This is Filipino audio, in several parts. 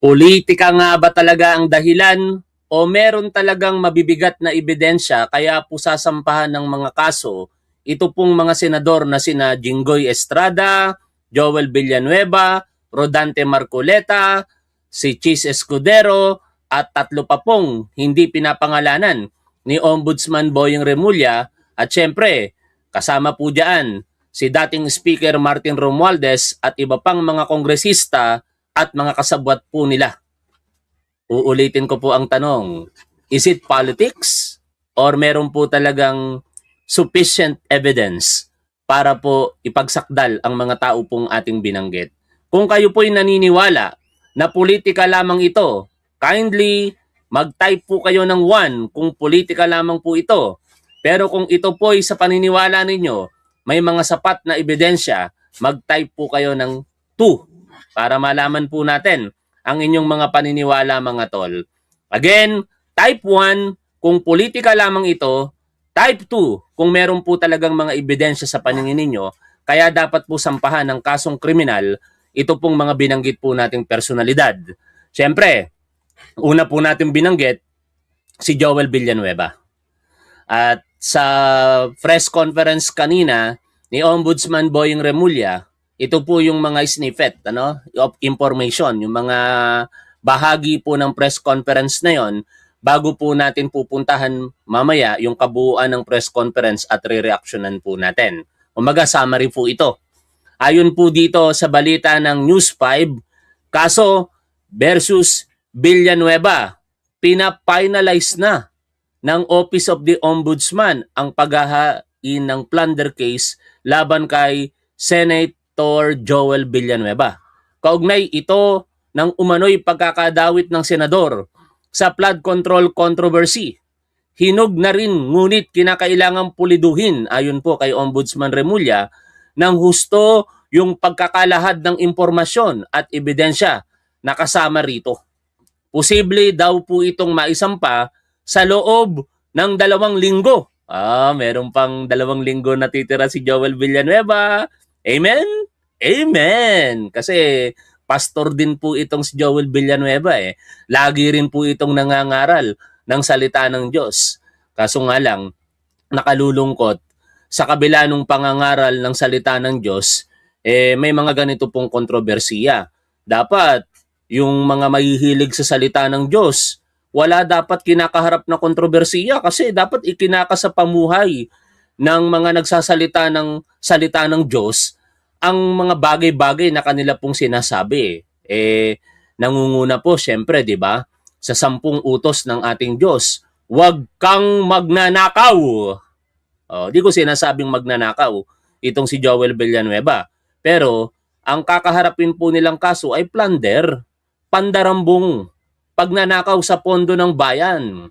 Politika nga ba talaga ang dahilan o meron talagang mabibigat na ebidensya kaya po sasampahan ng mga kaso ito pong mga senador na sina Jinggoy Estrada, Joel Villanueva, Rodante Marcoleta, si Chis Escudero at tatlo pa pong hindi pinapangalanan ni Ombudsman Boyeng Remulla at syempre kasama po diyan si dating Speaker Martin Romualdez at iba pang mga kongresista at mga kasabwat po nila. Uulitin ko po ang tanong, is it politics or meron po talagang sufficient evidence para po ipagsakdal ang mga tao pong ating binanggit? Kung kayo po'y naniniwala na politika lamang ito, kindly mag-type po kayo ng 1 kung politika lamang po ito. Pero kung ito po'y sa paniniwala ninyo, may mga sapat na ebidensya, mag-type po kayo ng 2 para malaman po natin ang inyong mga paniniwala mga tol. Again, type 1 kung politika lamang ito, type 2 kung meron po talagang mga ebidensya sa paningin ninyo, kaya dapat po sampahan ng kasong kriminal ito pong mga binanggit po nating personalidad. Siyempre, una po natin binanggit si Joel Villanueva. At sa press conference kanina ni Ombudsman Boyeng Remulla, ito po yung mga snippet of information, yung mga bahagi po ng press conference na yon bago po natin pupuntahan mamaya yung kabuuan ng press conference at re-reactionan po natin. Umaga, summary po ito. Ayon po dito sa balita ng News 5, kaso versus Villanueva, pina-finalize na ng Office of the Ombudsman ang paghahain ng plunder case laban kay Senator Joel Villanueva. Kaugnay ito ng umano'y pagkakadawit ng senador sa flood control controversy. Hinog na rin ngunit kinakailangang puliduhin ayon po kay Ombudsman Remulla ng husto yung pagkakalahad ng impormasyon at ebidensya na kasama rito. Posible daw po itong maisampa sa loob ng 2 linggo. Meron pang 2 linggo natitira si Joel Villanueva. Amen? Amen! Kasi pastor din po itong si Joel Villanueva eh. Lagi rin po itong nangangaral ng salita ng Diyos. Kaso nga lang, nakalulungkot, sa kabila ng pangangaral ng salita ng Diyos, may mga ganito pong kontrobersiya. Dapat, yung mga mahihilig sa salita ng Diyos, wala dapat kinakaharap na kontrobersiya kasi dapat ikinakas sa pamuhay ng mga nagsasalita ng salita ng Diyos ang mga bagay-bagay na kanila pong sinasabi. Nangunguna po, syempre, di ba? Sa 10 utos ng ating Diyos, huwag kang magnanakaw. Di ko sinasabing magnanakaw itong si Joel Villanueva. Pero, ang kakaharapin po nilang kaso ay plunder, pandarambong, pagnanakaw sa pondo ng bayan.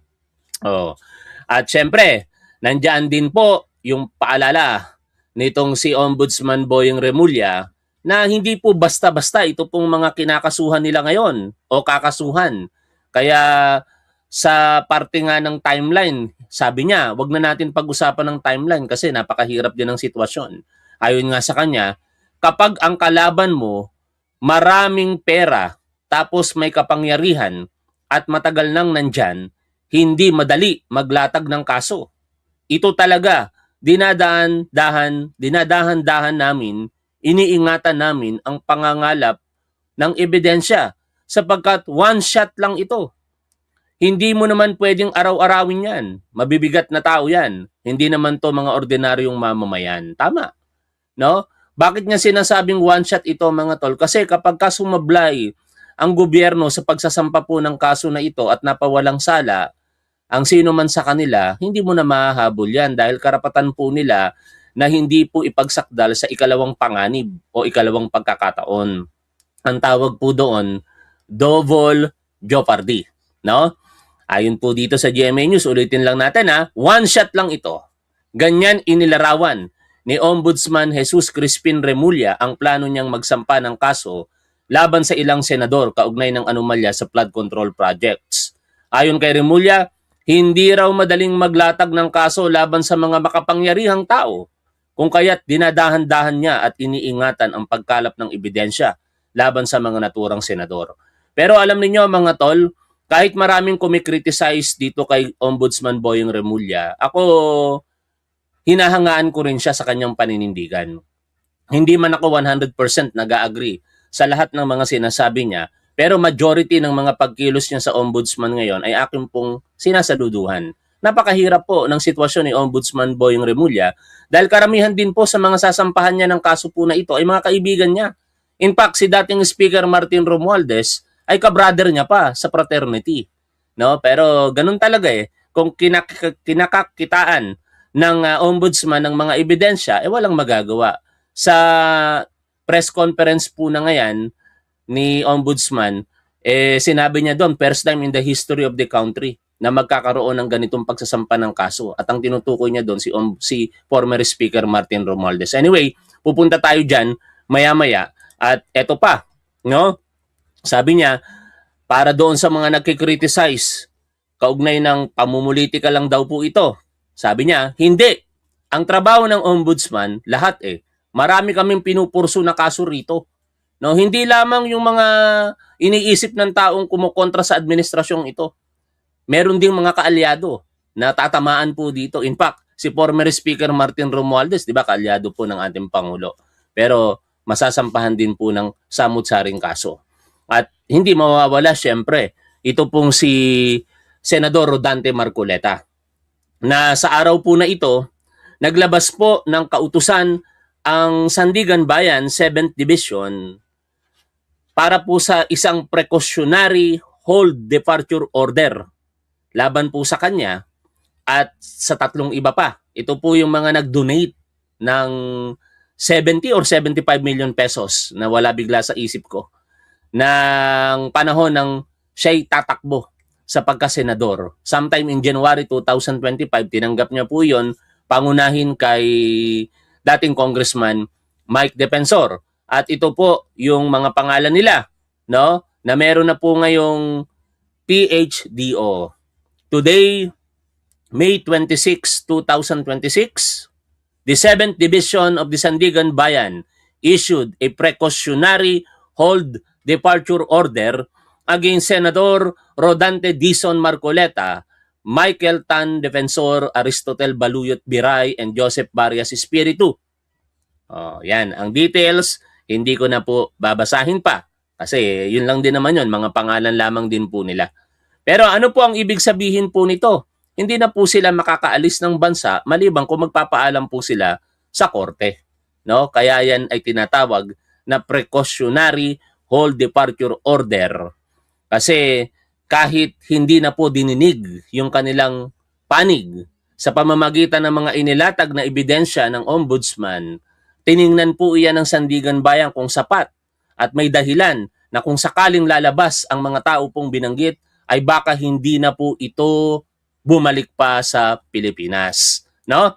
At syempre, nandiyan din po yung paalala nitong si Ombudsman Boyeng Remulla na hindi po basta-basta ito pong mga kinakasuhan nila ngayon o kakasuhan. Kaya sa parte nga ng timeline, sabi niya, wag na natin pag-usapan ng timeline kasi napakahirap din ng sitwasyon. Ayon nga sa kanya, kapag ang kalaban mo maraming pera tapos may kapangyarihan at matagal nang nandyan, hindi madali maglatag ng kaso. Ito talaga, dinadahan-dahan namin, iniingatan namin ang pangangalap ng ebidensya sapagkat one shot lang ito. Hindi mo naman pwedeng araw-arawin yan. Mabibigat na tao yan. Hindi naman to mga ordinaryong mamamayan. Tama. No? Bakit nga sinasabing one shot ito mga tol? Kasi kapag sumablay ang gobyerno sa pagsasampa po ng kaso na ito at napawalang sala, ang sino man sa kanila, hindi mo na mahahabol yan dahil karapatan po nila na hindi po ipagsakdal sa ikalawang panganib o ikalawang pagkakataon. Ang tawag po doon, double jeopardy. No? Ayon po dito sa GMA News, ulitin lang natin one shot lang ito. Ganyan inilarawan ni Ombudsman Jesus Crispin Remulla ang plano niyang magsampa ng kaso laban sa ilang senador kaugnay ng anomalya sa flood control projects. Ayon kay Remulla, hindi raw madaling maglatag ng kaso laban sa mga makapangyarihang tao, kung kaya't dinadahan-dahan niya at iniingatan ang pagkalap ng ebidensya laban sa mga naturang senador. Pero alam niyo mga tol, kahit maraming kumikriticize dito kay Ombudsman Boyeng Remulla, ako hinahangaan ko rin siya sa kanyang paninindigan. Hindi man ako 100% nag-agree sa lahat ng mga sinasabi niya, pero majority ng mga pagkilos niya sa ombudsman ngayon ay akin pong sinasaluduhan. Napakahirap po ng sitwasyon ni Ombudsman Boyeng Remulla dahil karamihan din po sa mga sasampahan niya ng kaso po na ito ay mga kaibigan niya. In fact, si dating Speaker Martin Romualdez ay kabrother niya pa sa fraternity. No? Pero ganun talaga eh. Kung kinakakitaan ng ombudsman ng mga ebidensya, eh walang magagawa. Sa press conference po na ngayon ni Ombudsman, sinabi niya doon, first time in the history of the country na magkakaroon ng ganitong pagsasampa ng kaso. At ang tinutukoy niya doon si former Speaker Martin Romualdez. Anyway, pupunta tayo dyan maya-maya. At eto pa, no? Sabi niya, para doon sa mga nagkikriticize, kaugnay ng pamumulitika lang daw po ito. Sabi niya, hindi. Ang trabaho ng ombudsman, lahat marami kaming pinupurso na kaso rito. No, hindi lamang yung mga iniisip ng taong kumukontra sa administrasyong ito. Meron ding mga kaalyado na tatamaan po dito. In fact, si former Speaker Martin Romualdez, di ba, kaalyado po ng ating Pangulo. Pero masasampahan din po ng samut-saring kaso. At hindi mawawala, syempre, ito pong si Senador Rodante Marcoleta, na sa araw po na ito, naglabas po ng kautusan ang Sandigan Bayan 7th Division para po sa isang precautionary hold departure order laban po sa kanya at sa tatlong iba pa. Ito po yung mga nag-donate ng 70 or 75 million pesos na wala bigla sa isip ko ng panahon ng siya'y tatakbo sa pagkasenador. Sometime in January 2025, tinanggap niya po yon, pangunahin kay dating Congressman Mike Defensor. At ito po yung mga pangalan nila, no? Na meron na po ngayong PHDO. Today, May 26, 2026, the 7th Division of the Sandigan Bayan issued a precautionary hold departure order against Senador Rodante Dizon Marcoleta, Michael Tan Defensor, Aristotel Baluyot Biray, and Joseph Barrias Espiritu. Yan, ang details, hindi ko na po babasahin pa. Kasi yun lang din naman yun, mga pangalan lamang din po nila. Pero ano po ang ibig sabihin po nito? Hindi na po sila makakaalis ng bansa maliban kung magpapaalam po sila sa korte. No? Kaya yan ay tinatawag na precautionary hold departure order. Kasi kahit hindi na po dininig yung kanilang panig sa pamamagitan ng mga inilatag na ebidensya ng ombudsman, tiningnan po iyan ng Sandigan Bayan kung sapat at may dahilan na kung sakaling lalabas ang mga tao pong binanggit, ay baka hindi na po ito bumalik pa sa Pilipinas. No?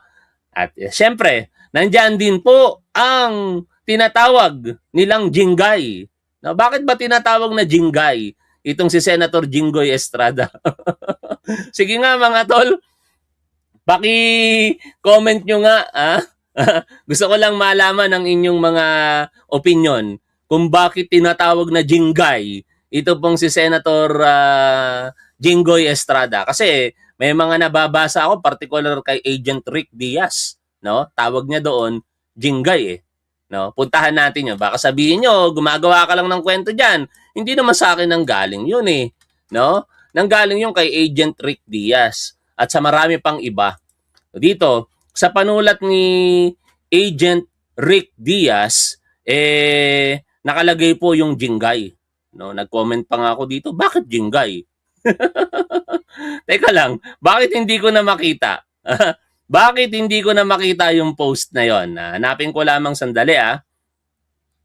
At syempre, nandyan din po ang tinatawag nilang jinggay. No, bakit ba tinatawag na jinggay itong si Senator Jinggoy Estrada? Sige nga mga tol, paki-comment nyo nga. Gusto ko lang malaman ang inyong mga opinion kung bakit tinatawag na jinggay ito pong si Senator Jinggoy Estrada. Kasi may mga nababasa ako, particular kay Agent Rick Diaz. No? Tawag niya doon, jinggay No? Puntahan natin yun. Baka sabihin nyo, gumagawa ka lang ng kwento dyan. Hindi naman sa akin nang galing yun No? Nanggaling yun kay Agent Rick Diaz. At sa marami pang iba. Dito, sa panulat ni Agent Rick Diaz, nakalagay po yung jinggay. No, nag-comment pa nga ako dito, bakit jinggay? Teka lang, bakit hindi ko na makita? Bakit hindi ko na makita yung post na yon? Hanapin ko lamang sandali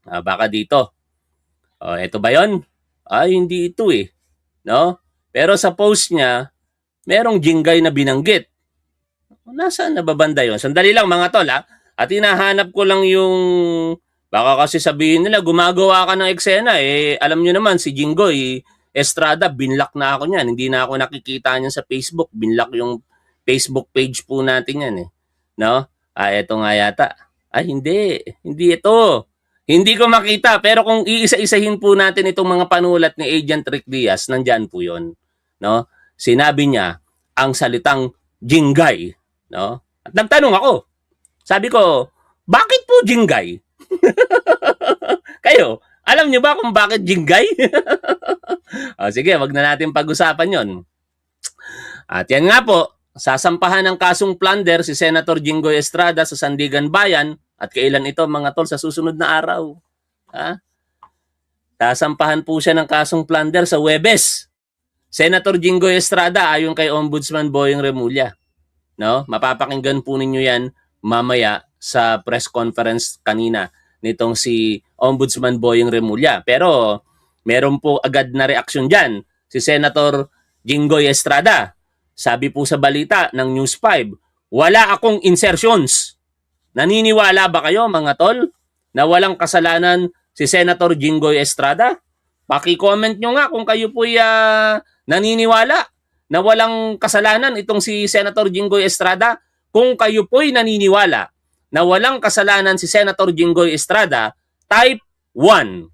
baka dito. Ito ba yon? Hindi ito No? Pero sa post niya, merong jinggay na binanggit. Nasaan na ba banda yon? Sandali lang mga tol At hinahanap ko lang yung... Baka kasi sabihin nila, gumagawa ka ng eksena. Alam nyo naman, si Jinggoy Estrada, binlock na ako niyan. Hindi na ako nakikita niyan sa Facebook. Binlock yung Facebook page po natin yan No? Ito nga yata. Hindi. Hindi ito. Hindi ko makita, pero kung iisa-isahin po natin itong mga panulat ni Agent Rick Diaz, nandyan po yun. No? Sinabi niya ang salitang jinggay. No? At nagtanong ako, sabi ko, bakit po jinggay? Kayo, alam niyo ba kung bakit jinggay? Sige, wag na natin pag-usapan yon. At yan nga po, sasampahan ng kasong plunder si Senator Jinggoy Estrada sa Sandigan Bayan at kailan ito mga tol sa susunod na araw. Ha? Sasampahan po siya ng kasong plunder sa Huwebes. Senator Jinggoy Estrada ayon kay Ombudsman Boyeng Remulla. No? Mapapakinggan po ninyo yan mamaya sa press conference kanina nitong si Ombudsman Boyeng Remulla. Pero meron po agad na reaksyon dyan si Senator Jinggoy Estrada. Sabi po sa balita ng News 5, wala akong insertions. Naniniwala ba kayo mga tol na walang kasalanan si Senator Jinggoy Estrada? Paki-comment nyo nga kung kayo po'y naniniwala na walang kasalanan itong si Senator Jinggoy Estrada. Kung kayo po'y naniniwala na walang kasalanan si Senator Jinggoy Estrada, type 1.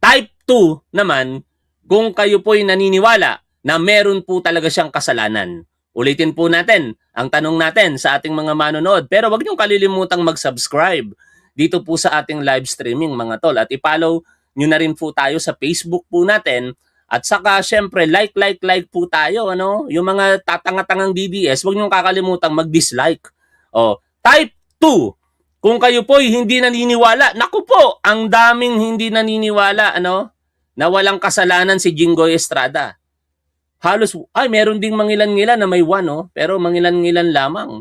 Type 2 naman, kung kayo po'y naniniwala na meron po talaga siyang kasalanan. Ulitin po natin ang tanong natin sa ating mga manonood. Pero wag niyong kalilimutang mag-subscribe dito po sa ating live streaming mga tol. At i-follow nyo na rin po tayo sa Facebook po natin. At saka syempre like po tayo. Ano? Yung mga tatanga-tangang DDS, wag niyong kakalimutan mag-dislike. Type 2. Kung kayo po'y hindi naniniwala, naku po, ang daming hindi naniniwala na walang kasalanan si Jinggoy Estrada. Halos, meron ding mangilan-ngilan na may 1, pero mangilan-ngilan lamang.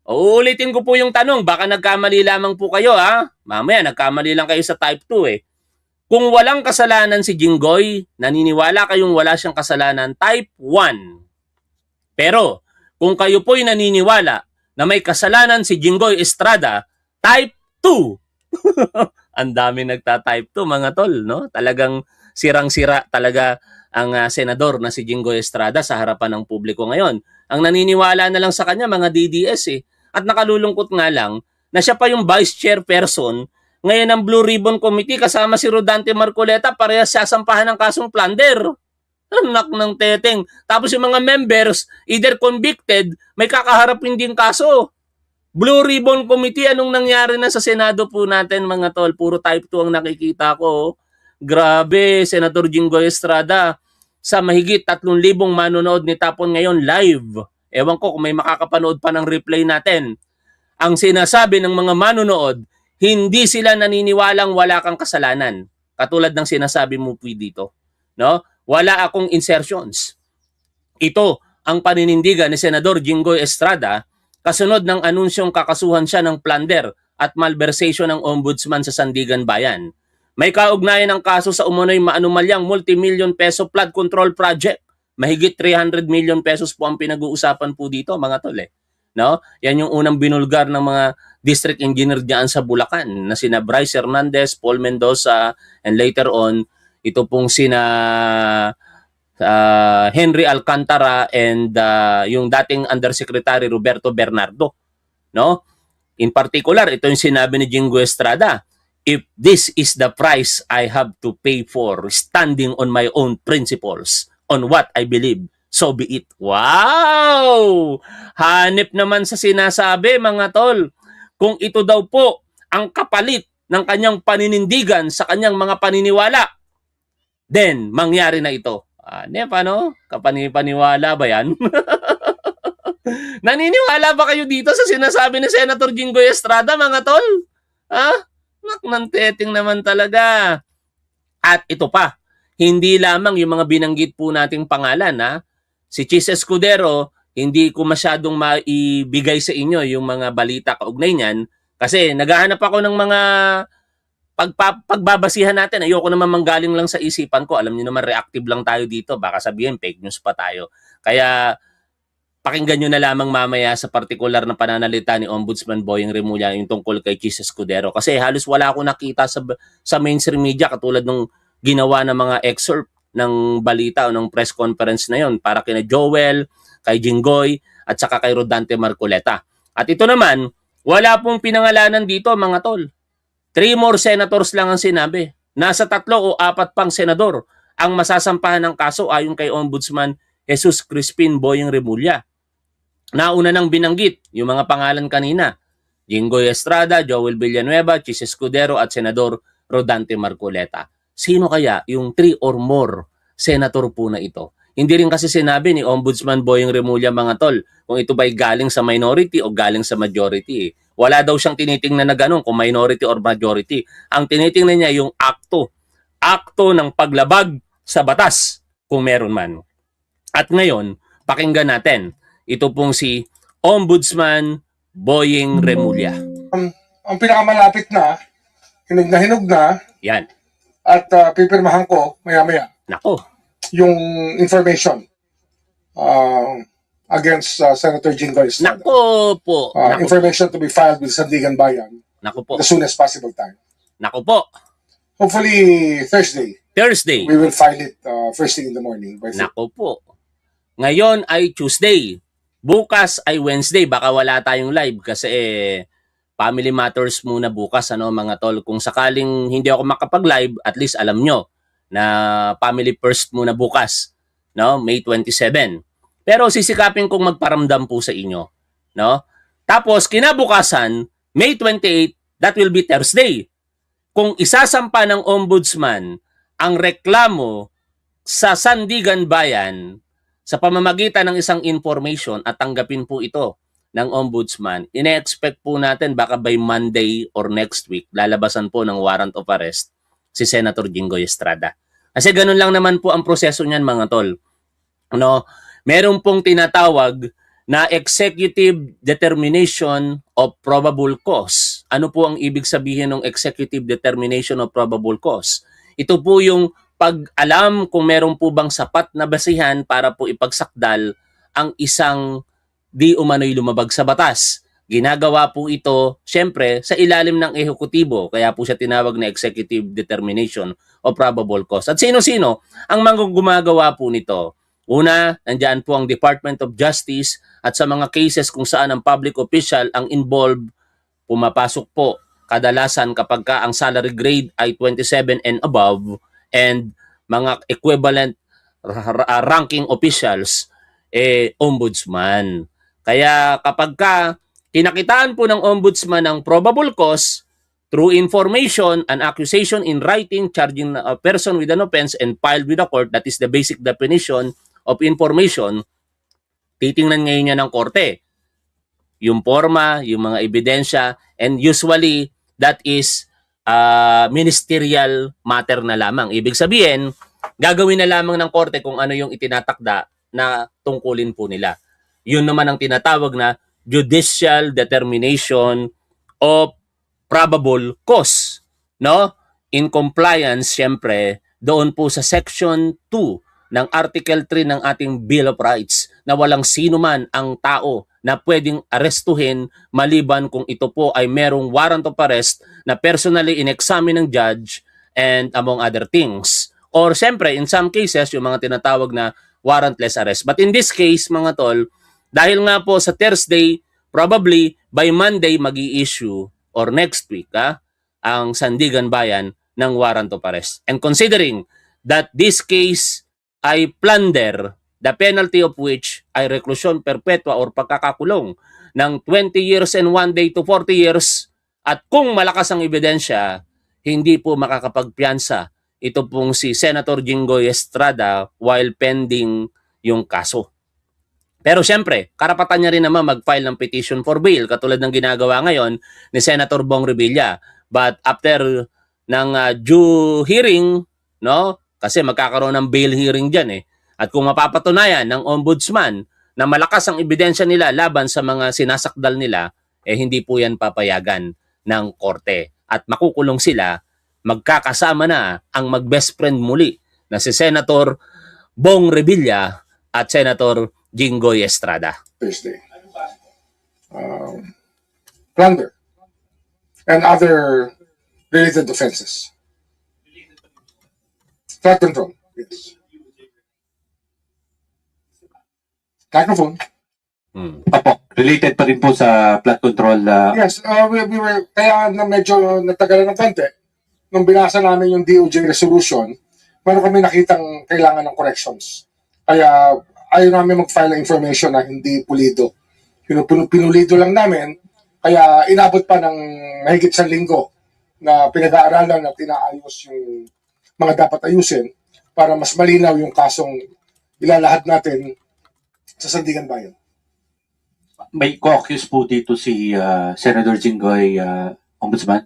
Uulitin ko po yung tanong, baka nagkamali lamang po kayo, ha? Mamaya, nagkamali lang kayo sa type 2, eh. Kung walang kasalanan si Jinggoy, naniniwala kayong wala siyang kasalanan, type 1. Pero, kung kayo po'y naniniwala na may kasalanan si Jinggoy Estrada, type 2. Ang dami nagta-type 2, mga tol, no? Talagang sirang-sira talaga ang senador na si Jinggoy Estrada sa harapan ng publiko ngayon. Ang naniniwala na lang sa kanya, mga DDS eh. At nakalulungkot nga lang na siya pa yung vice chairperson ngayon ng Blue Ribbon Committee kasama si Rodante Marcoleta, parehas sasampahan ng kasong plunder. Anak ng teteng. Tapos yung mga members, either convicted, may kakaharapin din kaso. Blue Ribbon Committee, anong nangyari na sa Senado po natin mga tol? Puro type 2 ang nakikita ko. Grabe, Senator Jinggoy Estrada, sa mahigit 3,000 manonood ni Tapon ngayon live. Ewan ko kung may makakapanood pa ng replay natin. Ang sinasabi ng mga manonood, hindi sila naniniwalang wala kang kasalanan. Katulad ng sinasabi mo po dito. No? Wala akong insertions. Ito ang paninindigan ni Senador Jinggoy Estrada kasunod ng anunsyong kakasuhan siya ng plunder at malversation ng ombudsman sa Sandigan Bayan. May kaugnayan ng kaso sa umunoy maanumalyang multi-million peso flood control project. Mahigit 300 million pesos po ang pinag-uusapan po dito, mga tol eh. No? Yan yung unang binulgar ng mga district engineer diyan sa Bulacan na sina Bryce Hernandez, Paul Mendoza, and later on, ito pong sina Henry Alcantara and yung dating Undersecretary Roberto Bernardo. No? In particular, ito yung sinabi ni Jinggoy Estrada. If this is the price I have to pay for standing on my own principles, on what I believe, so be it. Wow! Hanip naman sa sinasabi, mga tol. Kung ito daw po ang kapalit ng kanyang paninindigan sa kanyang mga paniniwala, then mangyari na ito. Paano? Kapani-paniwala ba yan? Naniniwala ba kayo dito sa sinasabi ni Senator Jinggoy Estrada, mga tol? Naknanteting naman talaga. At ito pa, hindi lamang yung mga binanggit po nating pangalan. Si Chis Escudero, hindi ko masyadong maibigay sa inyo yung mga balita kaugnay niyan kasi naghahanap ako ng mga pagbabasihan natin. Ayoko naman manggaling lang sa isipan ko. Alam niyo naman, reactive lang tayo dito. Baka sabihin, fake news pa tayo. Kaya pakinggan nyo na lamang mamaya sa partikular na pananalita ni Ombudsman Boyeng Remulla yung tungkol kay Chis Escudero. Kasi halos wala akong nakita sa mainstream media katulad ng ginawa ng mga excerpt ng balita o ng press conference na yon para kina Joel, kay Jinggoy, at saka kay Rodante Marcoleta. At ito naman, wala pong pinangalanan dito mga tol. 3 more senators lang ang sinabi. Nasa 3 o 4 pang senador ang masasampahan ng kaso ayon kay Ombudsman Jesus Crispin Boyeng Remulla. Nauna nang binanggit yung mga pangalan kanina: Jinggoy Estrada, Joel Villanueva, Chis Escudero at Senador Rodante Marcoleta. Sino kaya yung 3 or more senator po na ito? Hindi rin kasi sinabi ni Ombudsman Boyeng Remulla, mga tol, kung ito ba'y galing sa minority o galing sa majority. Wala daw siyang tinitingnan na ganun kung minority or majority. Ang tinitingnan niya yung akto ng paglabag sa batas kung meron man. At ngayon, pakinggan natin. Ito pong si Ombudsman Boyeng Remulla. Ang pinakamalapit na, hinog na, Yan. at pipirmahan ko maya-maya Nako. yung information against Senator Jinggoy Estrada. Nako po. Nako. Information to be filed with Sandigan Bayan Nako po. as soon as possible time. Nako po. Hopefully Thursday, Thursday. we will file it first thing in the morning. By Nako po. Ngayon ay Tuesday. Bukas ay Wednesday. Baka wala tayong live kasi family matters muna bukas, ano mga tol. Kung sakaling hindi ako makapag-live, at least alam nyo na family first muna bukas, no? May 27. Pero sisikapin kong magparamdam po sa inyo, no? Tapos kinabukasan, May 28, that will be Thursday. Kung isasampa ng ombudsman ang reklamo sa Sandigan Bayan sa pamamagitan ng isang information at tanggapin po ito ng ombudsman, ine-expect po natin baka by Monday or next week lalabasan po ng warrant of arrest si Senator Jinggoy Estrada. Kasi ganun lang naman po ang proseso niyan, mga tol. No, meron pong tinatawag na executive determination of probable cause. Ano po ang ibig sabihin ng executive determination of probable cause? Ito po yung pag-alam kung meron po bang sapat na basihan para po ipagsakdal ang isang di umano'y lumabag sa batas. Ginagawa po ito, syempre, sa ilalim ng ehekutibo. Kaya po siya tinawag na executive determination of probable cause. At sino-sino ang mga gumagawa po nito? Una, nandiyan po ang Department of Justice at sa mga cases kung saan ang public official ang involved, pumapasok po kadalasan kapag ka ang salary grade ay 27 and above and mga equivalent ranking officials, ombudsman. Kaya kapag ka kinakitaan po ng ombudsman ng probable cause through information, an accusation in writing charging a person with an offense and filed with the court, that is the basic definition of information, titingnan ngayon niya ng korte yung forma, yung mga ebidensya, and usually that is ministerial matter na lamang. Ibig sabihin, gagawin na lamang ng korte kung ano yung itinatakda na tungkulin po nila. Yun naman ang tinatawag na judicial determination of probable cause, no? In compliance, syempre, doon po sa Section 2 ng Article 3 ng ating Bill of Rights na walang sino man ang tao na pwedeng arestuhin maliban kung ito po ay merong warrant of arrest na personally in-examine ng judge and among other things. Or syempre, in some cases, yung mga tinatawag na warrantless arrest. But in this case, mga tol, dahil nga po sa Thursday, probably by Monday mag-i-issue or next week ang Sandigan Bayan ng warrant of arrest. And considering that this case ay plunder, the penalty of which ay reclusion perpetua or pagkakakulong ng 20 years and 1 day to 40 years, at kung malakas ang ebidensya, hindi po makakapagpiyansa ito pong si Senator Jinggoy Estrada while pending yung kaso. Pero siyempre, karapatan niya rin naman mag-file ng petition for bail katulad ng ginagawa ngayon ni Senator Bong Revilla. But after ng due hearing, no? Kasi magkakaroon ng bail hearing diyan At kung mapapatunayan ng ombudsman na malakas ang ebidensya nila laban sa mga sinasakdal nila, hindi po yan papayagan ng korte. At makukulong sila, magkakasama na ang mag-best friend muli na si Senator Bong Revilla at Senator Jinggoy Estrada. Thursday. Plunder and other related offenses. Flood control, yes. Microphone. Opo, related pa rin po sa flood control. Yes, we were, kaya na medyo natagalan ng konti. Nung binasa namin yung DOJ resolution, meron kami nakitang kailangan ng corrections. Kaya ayaw namin mag-file ng information na hindi pulido. Pinulido lang namin, kaya inabot pa ng mahigit sa linggo na pinag-aaralan at inaayos yung mga dapat ayusin para mas malinaw yung kasong ilalahad natin sa Sandigan Bayan. May co-accuse po dito si Senator Jinggoy, Ombudsman.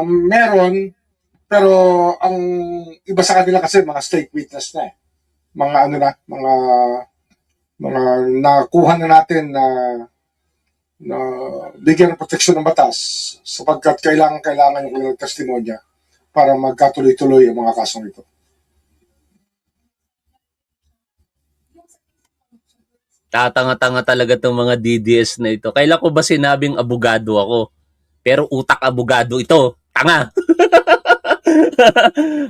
Meron, pero ang iba sa kanila kasi mga state witness na eh. Mga ano na, mga nakuha na natin na bigyan ng proteksyon ng batas sapagkat kailangan yung kanilang testimonya para magkatuloy-tuloy ang mga kasong ito. Tatanga-tanga talaga itong mga DDS na ito. Kailan ko ba sinabing abogado ako? Pero utak abogado ito. Tanga.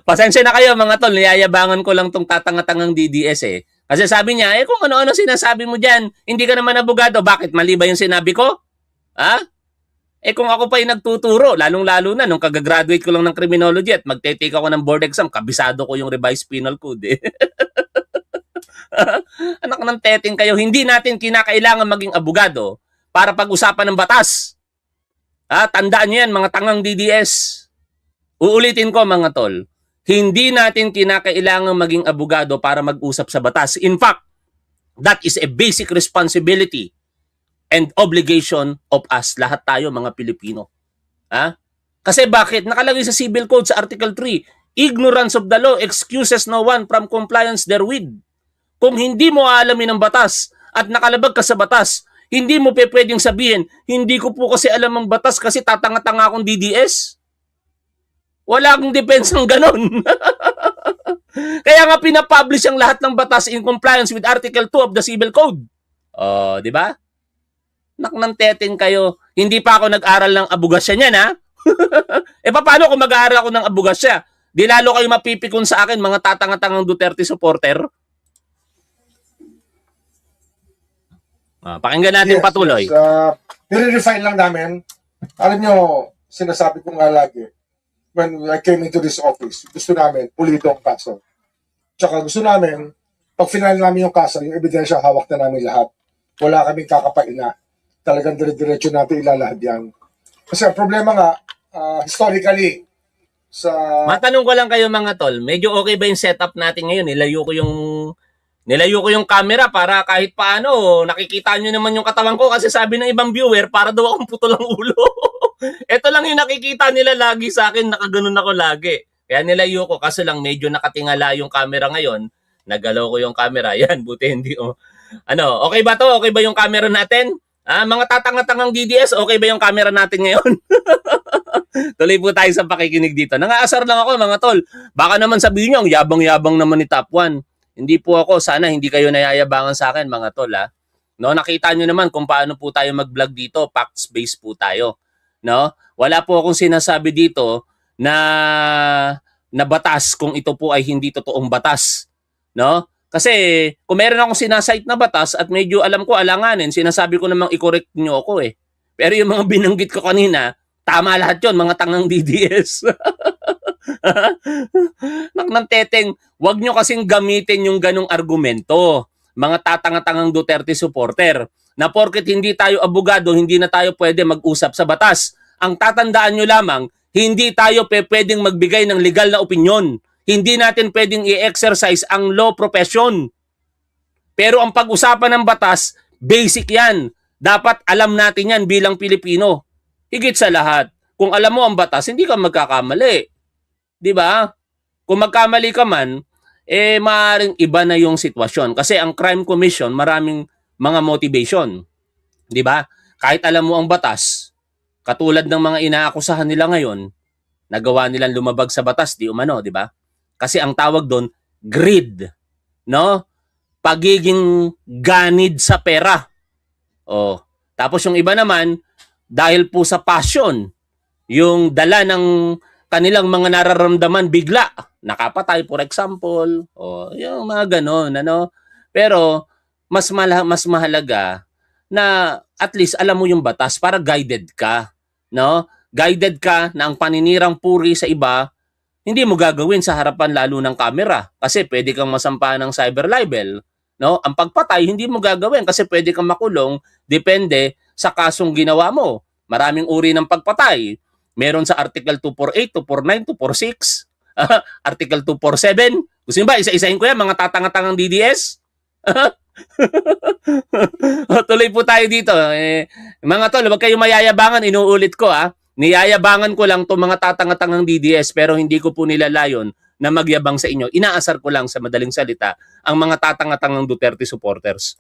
Pasensya na kayo mga tol. Niyayabangan ko lang tong tatanga-tangang DDS eh. Kasi sabi niya, kung ano-ano sinasabi mo dyan, hindi ka naman abogado. Bakit? Mali ba yung sinabi ko? Ha? Kung ako pa yung nagtuturo, lalong-lalo na nung kagagraduate ko lang ng criminology at magte-take ako ng board exam, kabisado ko yung revised penal code eh. Anak ng teteng kayo, hindi natin kinakailangan maging abogado para pag-usapan ng batas. Tandaan nyo yan, mga tangang DDS. Uulitin ko mga tol, hindi natin kinakailangan maging abogado para mag-usap sa batas. In fact, that is a basic responsibility and obligation of us, lahat tayo mga Pilipino. Kasi bakit? Nakalagay sa Civil Code sa Article 3, ignorance of the law excuses no one from compliance therewith. Kung hindi mo aalamin ang batas at nakalabag ka sa batas, hindi mo pwedeng sabihin, hindi ko po kasi alam ang batas kasi tatanga-tanga akong DDS. Wala akong depensang ganon. Kaya nga pinapublish ang lahat ng batas in compliance with Article 2 of the Civil Code. Di ba? Naknang teteng kayo, hindi pa ako nag-aral ng abogasya niyan, ha? Paano kung mag-aaral ako ng abogasya? Di lalo kayo mapipikon sa akin, mga tatanga-tangang Duterte supporter. Pakinggan natin patuloy. Yes. Nire-refine lang namin. Alam nyo, sinasabi ko nga lagi, when I came into this office, gusto namin, pulido ang kaso. Tsaka gusto namin, pag final namin yung kaso, yung ebidensya, hawak na namin lahat. Wala kaming kakapain na. Talagang dire-diretso natin ilalahad yan. Kasi ang problema nga, historically, matanong ko lang kayo mga tol, medyo okay ba yung setup natin ngayon? Nilayo ko yung camera para kahit paano, nakikita nyo naman yung katawan ko kasi sabi ng ibang viewer, para daw akong putol ang ulo. Ito lang yung nakikita nila lagi sa akin, nakaganon ako lagi. Kaya nilayo ko, kaso lang medyo nakatingala yung camera ngayon. Nagalaw ko yung camera. Yan, buti hindi. Okay ba to? Okay ba yung camera natin? Mga tatanga-tangang DDS, okay ba yung camera natin ngayon? Tuloy po tayo sa pakikinig dito. Nangaasar lang ako mga tol. Baka naman sabihin nyo, ang yabang-yabang naman ni Top 1. Hindi po ako, sana hindi kayo nayayabangan sa akin mga tol No, nakita nyo naman kung paano po tayo mag-vlog dito, facts-based po tayo. No? Wala po akong sinasabi dito na batas kung ito po ay hindi totoong batas. No? Kasi kung meron akong sinasite na batas at medyo alam ko alanganin, sinasabi ko namang i-correct nyo ako eh. Pero yung mga binanggit ko kanina, tama lahat yon, mga tangang DDS. Naknang teteng, wag nyo kasing gamitin yung ganong argumento. Mga tatanga-tangang Duterte supporter. Na porket hindi tayo abogado, hindi na tayo pwede mag-usap sa batas. Ang tatandaan nyo lamang, hindi tayo pwedeng magbigay ng legal na opinyon. Hindi natin pwedeng i-exercise ang law profession. Pero ang pag-usapan ng batas, basic yan. Dapat alam natin yan bilang Pilipino. Higit sa lahat, kung alam mo ang batas, hindi ka magkakamali. Di ba? Kung magkamali ka man, maaaring iba na yung sitwasyon. Kasi ang crime commission, maraming mga motivation. Di ba? Kahit alam mo ang batas, katulad ng mga inaakusahan nila ngayon, nagawa nilang lumabag sa batas, di umano, di ba? Kasi ang tawag doon, greed. No? Pagiging ganid sa pera. Tapos yung iba naman, dahil po sa passion, yung dala ng kanilang mga nararamdaman bigla, nakapatay for example, yung mga ganon, Pero mas mahalaga na at least alam mo yung batas para guided ka, no? Guided ka na ang paninirang puri sa iba, hindi mo gagawin sa harapan lalo ng kamera kasi pwede kang masampa ng cyber libel, no? Ang pagpatay hindi mo gagawin kasi pwede kang makulong depende sa kasong ginawa mo. Maraming uri ng pagpatay. Meron sa Article 248, 249, 246, Article 247. Gusto niyo ba isa-isahin ko yan mga tatanga-tangang DDS? Tuloy po tayo dito. Mga tol, wag kayong mayayabangan, inuulit ko Niyayabangan ko lang 'tong mga tatanga-tangang DDS pero hindi ko po nilalayon na magyabang sa inyo. Inaasar ko lang sa madaling salita ang mga tatanga-tangang Duterte supporters.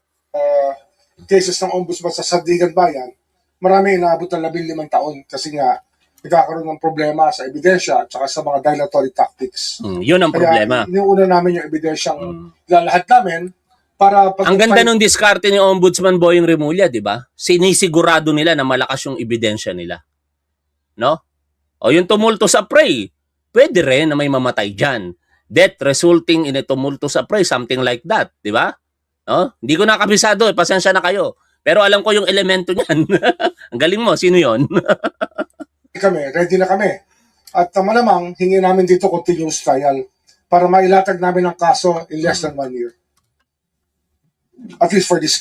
Cases ng ombudsman sa Sandigan Bayan, marami inaabot ng 15 taon kasi nga nagkakaroon ng problema sa ebidensya at saka sa mga dilatory tactics. Yun ang problema. Kaya iniuna namin yung ebidensyang lalahad namin para Ang ganda nung diskarte ni Ombudsman Boying Remulla, di ba? Sinisigurado nila na malakas yung ebidensya nila. No? O yung tumulto sa prey, pwede rin na may mamatay dyan. Death resulting in a tumulto sa prey, something like that, di ba? No? Hindi ko nakabisado, pasensya na kayo. Pero alam ko yung elemento niyan. Ang galing mo, sino yon? kami, ready na kami. At malamang, hingi namin dito continuous trial para mailatag namin ang kaso in less than 1 year. At least for these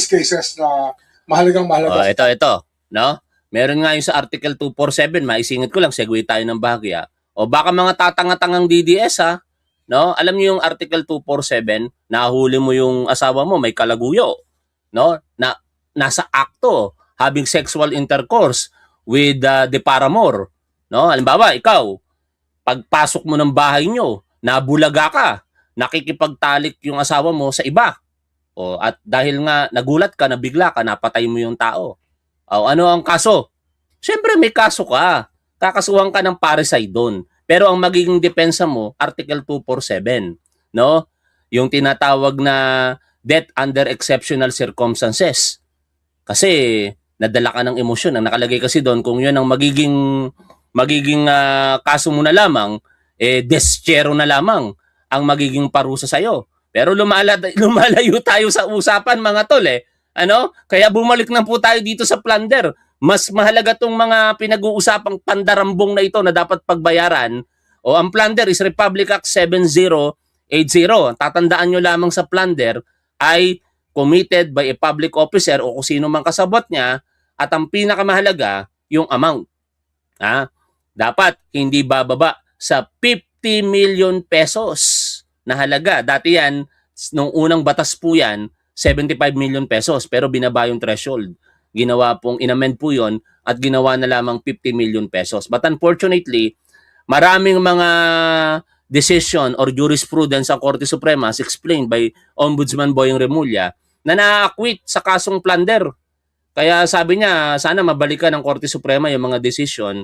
cases na mahalaga. Ito, no? Meron nga yung sa Article 247, maisingit ko lang, segue tayo ng bahagya. O baka mga tatanga-tangang DDS no? Alam niyo yung Article 247, nahuli mo yung asawa mo, may kalaguyo, no? Na nasa akto, having sexual intercourse with the paramour, no? Halimbawa, ikaw, pagpasok mo ng bahay nyo, nabulaga ka, nakikipagtalik yung asawa mo sa iba. O, at dahil nga nagulat ka, nabigla ka, napatay mo yung tao. O, ano ang kaso? Siyempre may kaso ka. Kakasuhan ka ng parricide doon. Pero ang magiging depensa mo, Article 247. No? Yung tinatawag na death under exceptional circumstances. Kasi nadala ka ng emosyon. Ang nakalagay kasi doon, kung yun ang magiging kaso mo na lamang, deschero na lamang ang magiging parusa sa'yo. Pero lumalayo tayo sa usapan mga tol Ano? Kaya bumalik na po tayo dito sa plunder. Mas mahalaga tong mga pinag-uusapang pandarambong na ito na dapat pagbayaran. O ang plunder is Republic Act 7080. Tatandaan nyo lamang sa plunder ay committed by a public officer o kung sino mang kasabot niya at ang pinakamahalaga, yung amount. Dapat hindi bababa sa 50 million pesos na halaga. Dati yan, nung unang batas po yan, 75 million pesos pero binaba yung threshold. Ginawa pong inamend po yon at ginawa na lamang 50 million pesos. But unfortunately, maraming mga decision or jurisprudence sa Korte Suprema as explained by Ombudsman Boying Remulla na na-acquit sa kasong plunder. Kaya sabi niya, sana mabalikan ng Korte Suprema yung mga decision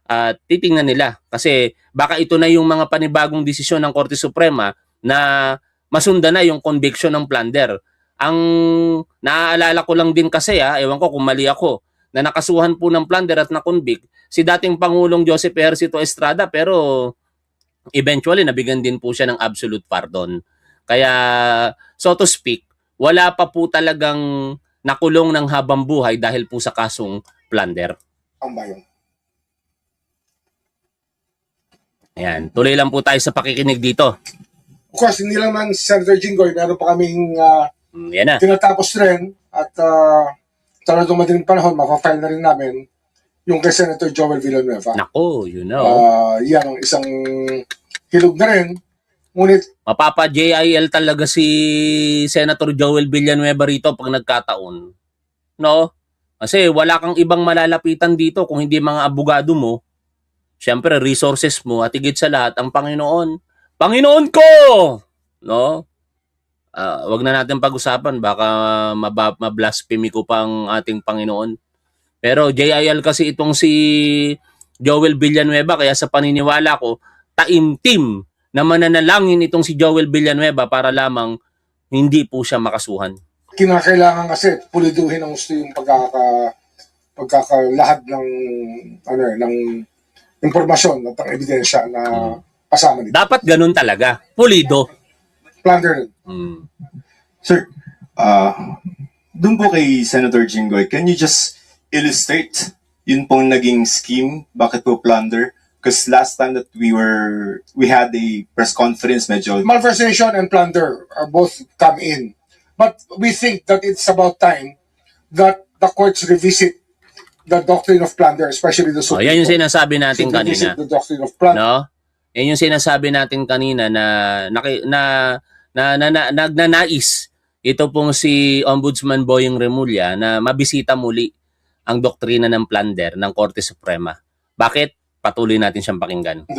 at titingnan nila. Kasi baka ito na yung mga panibagong desisyon ng Korte Suprema na masundan na yung conviction ng plunder. Ang naaalala ko lang din kasi ewan ko kung mali ako, na nakasuhan po ng plunder at na-convict si dating Pangulong Joseph Ejercito Estrada pero eventually nabigyan din po siya ng absolute pardon. Kaya so to speak, wala pa po talagang nakulong ng habang buhay dahil po sa kasong plunder. Ang bayan. Ayan, tuloy lang po tayo sa pakikinig dito. Of course, hindi lang man Senator Jinggoy, meron pa kaming Yan na. tinatapos rin at talagang madaling panahon, mapafile na rin namin yung kay Senator Joel Villanueva. Nako, you know. Yan ang isang hilog na rin. Ngunit, Mapapa JIL talaga si Senator Joel Villanueva rito pag nagkataon. No? Kasi wala kang ibang malalapitan dito kung hindi mga abogado mo. Siyempre, resources mo at higit sa lahat, ang Panginoon. Panginoon ko! No? Wag na natin pag-usapan. Baka mablasphemy ko pang ating Panginoon. Pero JIL kasi itong si Joel Villanueva. Kaya sa paniniwala ko, taimtim na mananalangin itong si Joel Villanueva para lamang hindi po siya makasuhan. kinakailangan kasi puliduhin ng gusto yung pagkakalahad ng ng impormasyon at ang ebidensya na kasama nito. Dapat ganun talaga. Pulido. Plunder. Sir, Dun po kay Senator Jinggoy, can you just illustrate yun pong naging scheme? Bakit po plunder? Because last time that we had a press conference, medyo Malversation and plunder are both come in. But we think that it's about time that the courts revisit the doctrine of plunder, especially the Oh, Supreme yan yung Court. sinasabi natin Should revisit kanina. the doctrine of plunder. No? Yan yung sinasabi natin kanina na nagnanais ito pong si Ombudsman Boying Remulla na mabisita muli ang doktrina ng plunder ng Korte Suprema. Bakit? Patuloy natin siyang pakinggan.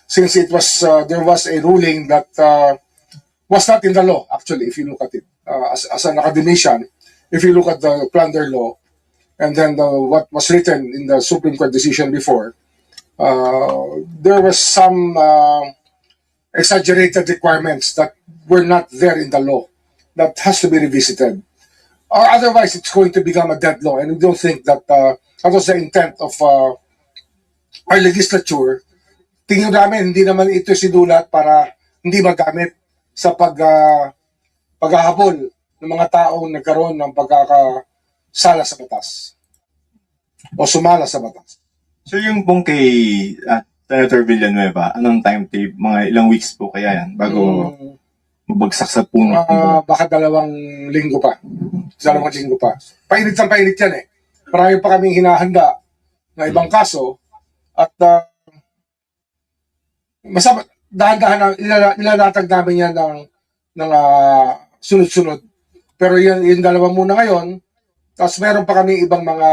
Since it was there was a ruling that was not in the law, actually, if you look at it as an academician, if you look at the plunder law and then what was written in the Supreme Court decision before, there was some exaggerated requirements that were not there in the law that has to be revisited. Or otherwise, it's going to become a dead law, and we don't think that that was the intent of our legislature. Tingin namin, hindi naman ito sinulat para hindi magamit sa paghahabol ng mga taong nagkaroon ng pagkakasala sa batas o sumala sa batas. So yung pong kay Senator Villanueva, anong timetable? Mga ilang weeks po kaya yan bago mabagsak sa puno? Baka 2 linggo pa. 2 linggo pa. Painit yan eh. Marami pa kaming hinahanda na ibang kaso at dahan-dahan nilalatag namin yan ng sunod-sunod. Pero yung 2 muna ngayon, tapos meron pa kami ibang mga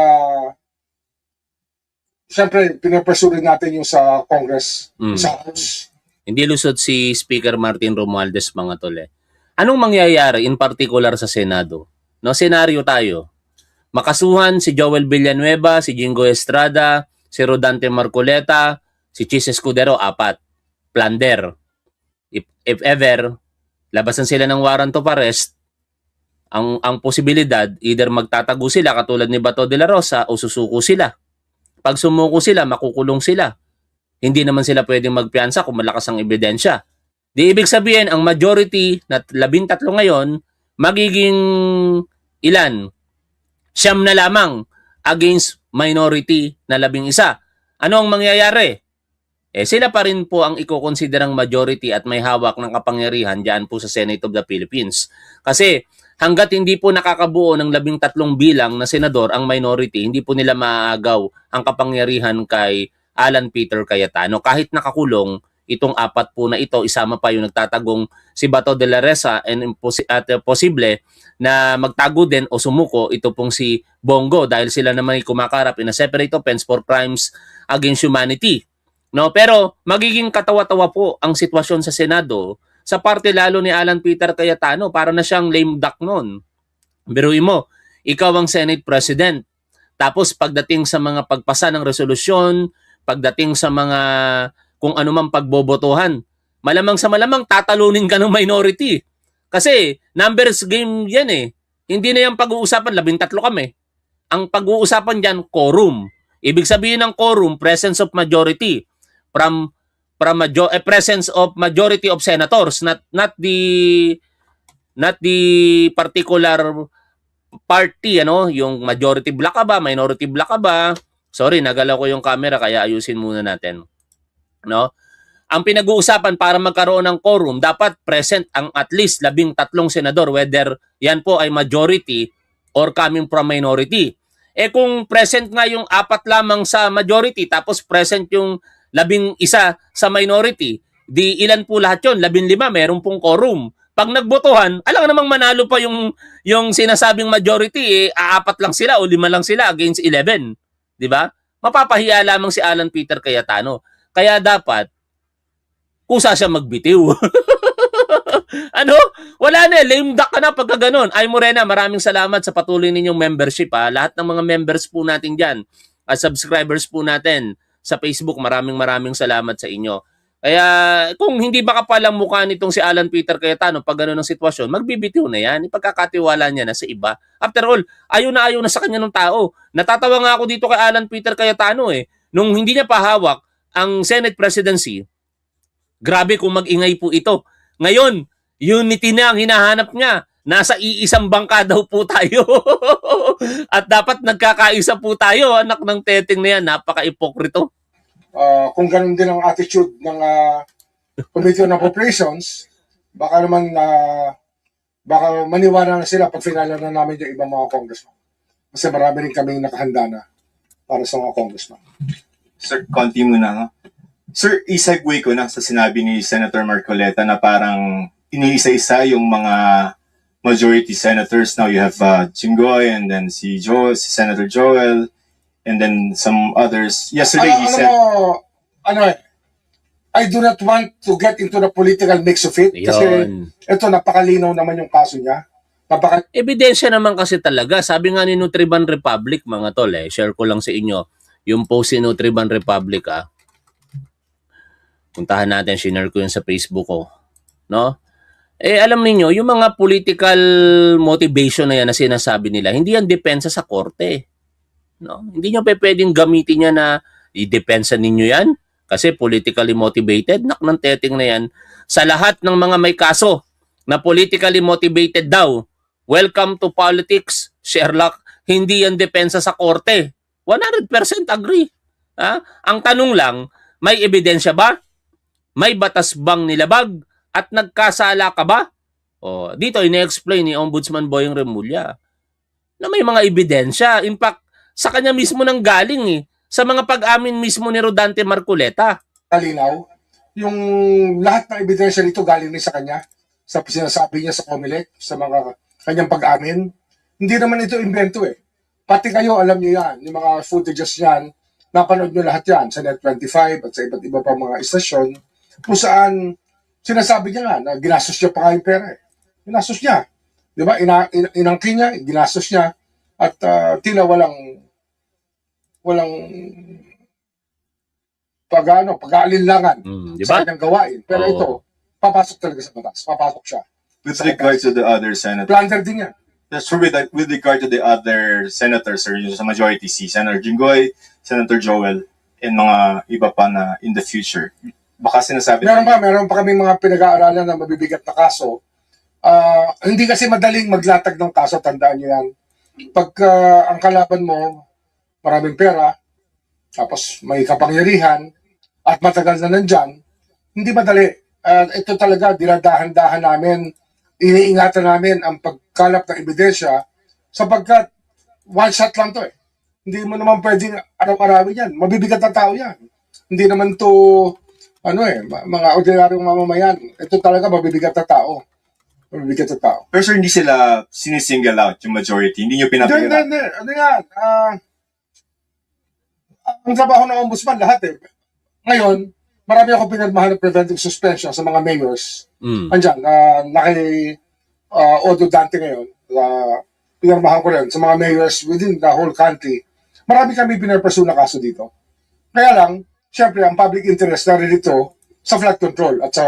siyempre, pinapursue natin yung sa Congress, sa House. Hindi lusot si Speaker Martin Romualdez, mga tole. Anong mangyayari in particular sa Senado? No, senaryo tayo. Makasuhan si Joel Villanueva, si Jinggoy Estrada, si Rodante Marcoleta, si Chis Escudero, 4. Plunder. If ever, labasan sila ng warrant of arrest, ang posibilidad, either magtatago sila katulad ni Bato de la Rosa o susuko sila. Pag sumuko sila, makukulong sila. Hindi naman sila pwedeng magpiyansa kung malakas ang ebidensya. Di ibig sabihin, ang majority na 13 ngayon, magiging ilan? 9 na lamang against minority na 11. Ano ang mangyayari? Sila pa rin po ang iko-considerang majority at may hawak ng kapangyarihan diyan po sa Senate of the Philippines. Kasi hanggat hindi po nakakabuo ng 13 bilang na senador ang minority, hindi po nila maagaw ang kapangyarihan kay Alan Peter Cayetano. Kahit nakakulong, itong 4 po na ito, isama pa yung nagtatagong si Bato de la Rosa at posible na magtago din o sumuko ito pong si Bongo dahil sila naman ay kumakarap in a separate offense for crimes against humanity. No, pero magiging katawa-tawa po ang sitwasyon sa Senado sa parte lalo ni Alan Peter Cayetano, para na siyang lame duck noon. Biruin mo, ikaw ang Senate President. Tapos pagdating sa mga pagpasa ng resolusyon, pagdating sa mga kung anumang pagbobotohan, malamang sa malamang tatalunin ka ng minority. Kasi numbers game yan eh. Hindi na yung pag-uusapan, 13 kami. Ang pag-uusapan dyan, quorum. Ibig sabihin ng quorum, presence of majority. From presence of majority of senators, not the particular party, ano, yung majority black ka ba, minority black ka ba. Sorry, nagalaw ko yung camera kaya ayusin muna natin. No? Ang pinag-uusapan para magkaroon ng quorum, dapat present ang at least 13 senador, whether yan po ay majority or coming from minority. Kung present nga yung 4 lamang sa majority tapos present yung 11 sa minority, di ilan po lahat yun? 15, meron pong quorum. Pag nagbotohan, alam namang manalo pa yung sinasabing majority, 4 lang sila o 5 lang sila against 11. Di ba? Mapapahiya lamang si Alan Peter Cayetano. Kaya dapat, kusa siya magbitiw. Ano? Wala na, lame duck ka na pagka ganun. Ay Morena, maraming salamat sa patuloy ninyong membership. Lahat ng mga members po natin dyan at subscribers po natin sa Facebook, maraming salamat sa inyo. Kaya kung hindi makapalang mukha nitong si Alan Peter Cayetano pag gano'n ang sitwasyon, magbibitiw na yan. Ipagkakatiwala niya na sa iba. After all, ayaw na sa kanya ng tao. Natatawa nga ako dito kay Alan Peter Cayetano eh. Nung hindi niya pahawak ang Senate presidency, grabe kung mag-ingay po ito. Ngayon, unity na ang hinahanap niya. nasa iisang bangka daw po tayo. At dapat nagkakaisa po tayo, anak ng teteng na yan. Napaka-ipokrito. Kung ganun din ang attitude ng Committee on Appropriations, baka naman baka maniwala na sila pag finala na namin yung ibang mga congressman. Kasi marami rin kaming nakahanda na para sa mga congressman. Sir, konti muna. No? Sir, isegue ko na sa sinabi ni Senator Marcoleta na parang iniisa-isa yung mga majority senators. Now you have Jinggoy and then si Senator Joel, and then some others. Yesterday he said, I do not want to get into the political mix of it. Kasi Yun. ito, napakalinaw naman yung kaso niya. Ebidensya naman kasi talaga. Sabi nga ni Nutriban Republic, mga tol, share ko lang sa inyo yung post ni Nutriban Republic. Puntahan natin, shinare ko yun sa Facebook ko. No? Alam niyo yung mga political motivation na yan na sinasabi nila, hindi yan depensa sa korte. No? Hindi nyo pwedeng gamitin niya na i-depensa ninyo yan kasi politically motivated. Nak ng teteng na yan. Sa lahat ng mga may kaso na politically motivated daw, welcome to politics, Sherlock. Hindi yan depensa sa korte. 100% agree. Ang tanong lang, may ebidensya ba? May batas bang nilabag? At nagkasala ka ba? Dito, ine-explain ni Ombudsman Boyong Remulla na may mga ebidensya. In fact, sa kanya mismo nang galing sa mga pag-amin mismo ni Rodante Marcoleta. Kalinaw, yung lahat ng ebidensya nito galing din sa kanya, sa sinasabi niya sa COMELEC, sa mga kanyang pag-amin. Hindi naman ito invento Pati kayo, alam niyo yan, yung mga footages niyan, napanood niyo lahat yan sa Net25 at sa iba't iba pa mga istasyon, kung saan sinasabi niya nga na ginastos niya pa nga yung pera Ginastos niya. Di ba? Inangkin niya, ginastos niya, at tila walang pag-aalinlangan Di sa ba? kanyang gawain. Pero Oo. ito, papasok talaga sa batas. Papasok siya. with regard to the other senators, Plunder din yan. that's true with regard to the other senators, or yung sa majority, si Senator Jinggoy, Senator Joel, and mga iba pa na in the future. Baka sinasabi Meron pa kami mga pinag-aaralan na mabibigat na kaso. Hindi kasi madaling maglatag ng kaso, tandaan niyo yan. Pagka ang kalaban mo, maraming pera, tapos may kapangyarihan, at matagal na nandyan, hindi madali. Ito talaga, dinadahan-dahan namin, iniingatan namin ang pagkalap ng ebidensya, sapagkat one shot lang to Hindi mo naman pwedeng araw-arawin yan. Mabibigat na tao yan. Hindi naman to mga ordinaryong mamamayan. Ito talaga mabibigat na tao. Mabibigat na tao. Pero sir, hindi sila sinisingle out yung majority. Hindi nyo pinapagala. Hindi. Ano yan? Ang trabaho ng ombudsman, lahat Ngayon, marami ako pinagmahal ng preventive suspension sa mga mayors. Andyan, Odo Dante ngayon. Pinagmahal ko rin sa mga mayors within the whole country. Marami kami pinarpursue na kaso dito. Kaya lang, syempre, ang public interest na rin ito sa flood control at sa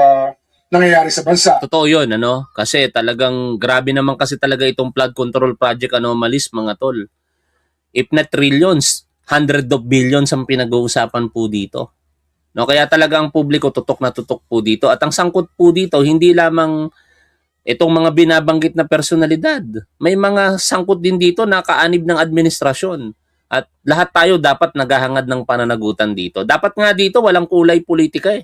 nangyayari sa bansa. Totoo yun, Kasi talagang grabe naman kasi talaga itong flood control project anomalies, mga tol. If not trillions, hundred of billions ang pinag-uusapan po dito. No, kaya talaga ang publiko tutok na tutok po dito. At ang sangkot po dito, hindi lamang itong mga binabanggit na personalidad. May mga sangkot din dito na kaanib ng administrasyon. At lahat tayo dapat naghahangad ng pananagutan dito. Dapat nga dito walang kulay politika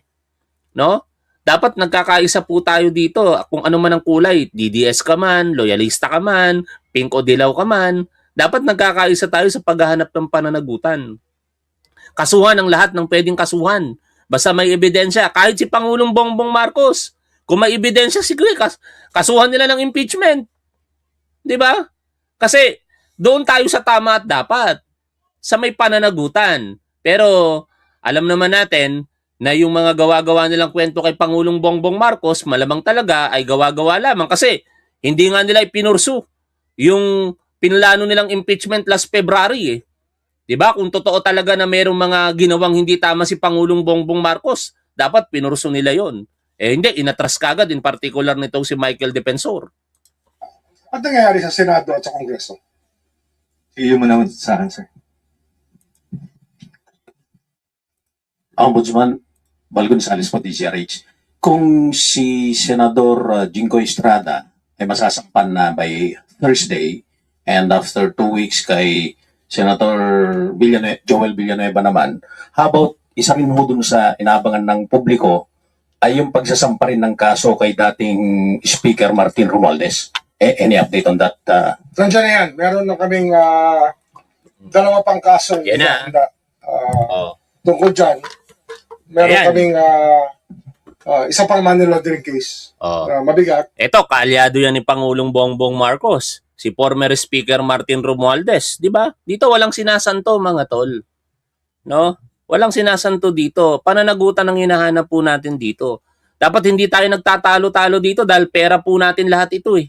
No? Dapat nagkakaisa po tayo dito. Kung ano man ang kulay, DDS ka man, loyalista ka man, pink o dilaw ka man, dapat nagkakaisa tayo sa paghahanap ng pananagutan. Kasuhan ang lahat ng pwedeng kasuhan. Basta may ebidensya. Kahit si Pangulong Bongbong Marcos, kung may ebidensya, sige, kasuhan nila ng impeachment. Di ba? Kasi doon tayo sa tama at dapat. Sa may pananagutan. Pero alam naman natin na yung mga gawa-gawa nilang kwento kay Pangulong Bongbong Marcos, malamang talaga ay gawa-gawa lamang kasi hindi nga nila ipinursu yung pinlano nilang impeachment last February 'Di ba? Kung totoo talaga na mayroong mga ginawang hindi tama si Pangulong Bongbong Marcos, dapat pinurso nila 'yon. Hindi, inatras kagad, in particular nitong si Michael Defensor. At nangyayari sa Senado at sa Kongreso? Iyo mo naman sa akin, sir. Ombudsman Balgon Sales po, DCRH. Kung si Senador Jinggoy Estrada ay masasampan na by Thursday, and after 2 weeks kay Senator Joel Villanueva naman, how about isa rin ho dun sa inaabangan ng publiko ay yung pagsasampa rin ng kaso kay dating Speaker Martin Romualdez. Any update on that? Nandiyan na yan. Meron na kaming dalawa pang kaso. Yan na. Oh. Tungkol dyan. Meron Ayan. kaming isa pang money laundering case. Oh. Mabigat. Ito, kaalyado yan ni Pangulong Bongbong Marcos. Si former Speaker Martin Romualdez. Di ba? Dito walang sinasanto, mga tol. No? Walang sinasanto dito. Pananagutan ang hinahanap po natin dito. Dapat hindi tayo nagtatalo-talo dito dahil pera po natin lahat ito eh.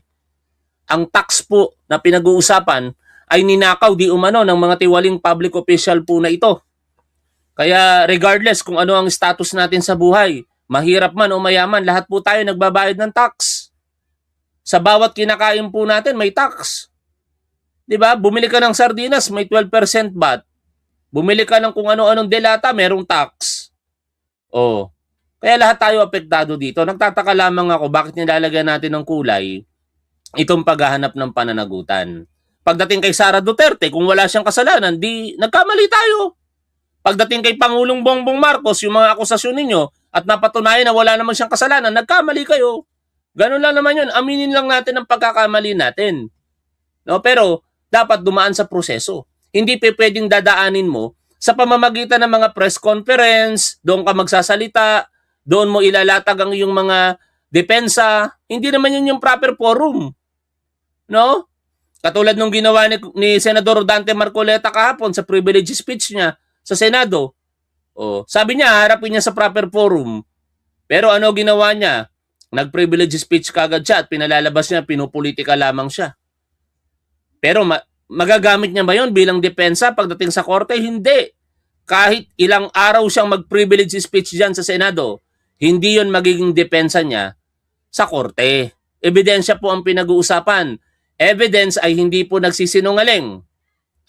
Ang tax po na pinag-uusapan ay ninakaw di umano ng mga tiwaling public official po na ito. Kaya regardless kung ano ang status natin sa buhay, mahirap man o mayaman, lahat po tayo nagbabayad ng tax. Sa bawat kinakain po natin may tax. 'Di ba? Bumili ka ng sardinas, may 12% VAT. Bumili ka ng kung ano-anong delata, merong tax. Oh. Kaya lahat tayo apektado dito. Nagtataka lamang ako bakit nilalagyan natin ng kulay itong paghahanap ng pananagutan. Pagdating kay Sara Duterte, kung wala siyang kasalanan, di nagkamali tayo. Pagdating kay Pangulong Bongbong Marcos, yung mga akusasyon ninyo at napatunayan na wala naman siyang kasalanan, nagkamali kayo. Ganun lang naman yun. Aminin lang natin ang pagkakamali natin. No? Pero dapat dumaan sa proseso. Hindi pwedeng dadaanin mo sa pamamagitan ng mga press conference, doon ka magsasalita, doon mo ilalatag ang iyong mga depensa. Hindi naman yun yung proper forum. No? Katulad nung ginawa ni Senador Dante Marcoleta kahapon sa privilege speech niya sa Senado. Oh, sabi niya, harapin niya sa proper forum. Pero ano ginawa niya? Nag-privilege speech kagad siya at pinalalabas niya, pinupolitika lamang siya. Pero magagamit niya ba yun bilang depensa pagdating sa korte? Hindi. Kahit ilang araw siyang mag-privilege speech dyan sa Senado, hindi yun magiging depensa niya sa korte. Ebidensya po ang pinag-uusapan. Evidence ay hindi po nagsisinungaling.